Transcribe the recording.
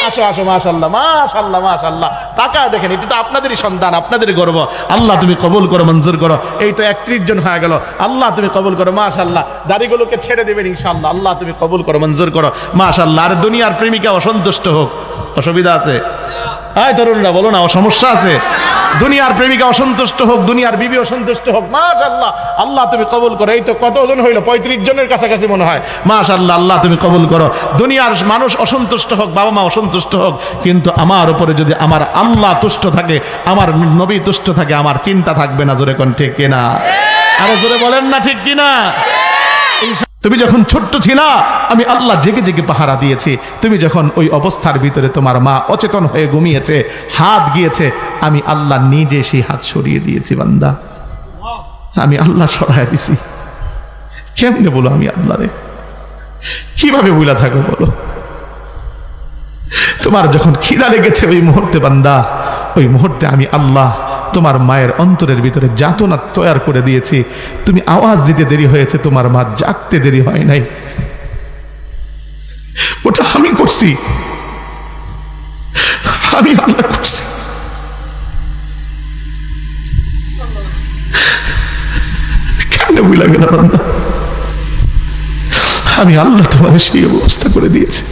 আসো আসো, মাশাআল্লাহ মাশাআল্লাহ মাশাআল্লাহ। তাকায় দেখেন, এটা তো আপনাদেরই সন্তান, আপনাদেরই গর্ব। আল্লাহ তুমি কবুল করো, মঞ্জুর করো। এই তো 31 জন হয়ে গেল, আল্লাহ তুমি কবুল করো মাশাআল্লাহ। দাড়িগুলোকে ছেড়ে দেবেন ইনশাআল্লাহ, আল্লাহ তুমি কবুল করো, মঞ্জুর করো মাশাআল্লাহ। আর দুনিয়ার প্রেমিকা অসন্তুষ্ট হোক, অসুবিধা আছে? এই তরুণরা বলো না, সমস্যা আছে? দুনিয়ার প্রেমিকা অসন্তুষ্ট হোক, দুনিয়ার বিবি অসন্তুষ্ট হোক, মাশাআল্লাহ আল্লাহ তুমি কবুল করো। এই তো কতজন হইল? 35 জনের কাছাকাছি মনে হয়। মাশাআল্লাহ আল্লাহ তুমি কবুল করো। দুনিয়ার মানুষ অসন্তুষ্ট হোক, বাবা মা অসন্তুষ্ট হোক, কিন্তু আমার উপরে যদি আমার আল্লাহ তুষ্ট থাকে, আমার নবী তুষ্ট থাকে, আমার চিন্তা থাকবে না। জোরে কোন ঠিক কিনা? আরো জোরে বলেন না ঠিক কিনা? তুমি যখন ছোট্ট ছিলা, আমি আল্লাহ জেগে জেগে পাহারা দিয়েছি। তুমি যখন ওই অবস্থার ভিতরে তোমার মা অচেতন হয়ে ঘুমিয়েছে, হাত গিয়েছে, আমি আল্লাহ নিজে সেই হাত সরিয়ে দিয়েছি। বান্দা, আমি আল্লাহ সরাই দিছি। কেমনে বলো আমি আল্লাহ রে? কিভাবে বুলা থাকো বলো? তোমার যখন খিদা লেগেছে ওই মুহূর্তে বান্দা, ওই মুহূর্তে আমি আল্লাহ তোমার মায়ের অন্তরের ভিতরে যাতনা তৈরি করে দিয়েছি। তুমি আওয়াজ দিতে দেরি হয়েছে, তোমার মা জাগতে দেরি হয় নাই। ওটা আমি করছি, আমি আল্লাহ করছি। কেমনে বুঝলা গেল বান্দা? আমি আল্লাহ তোমার সেই ব্যবস্থা করে দিয়েছি।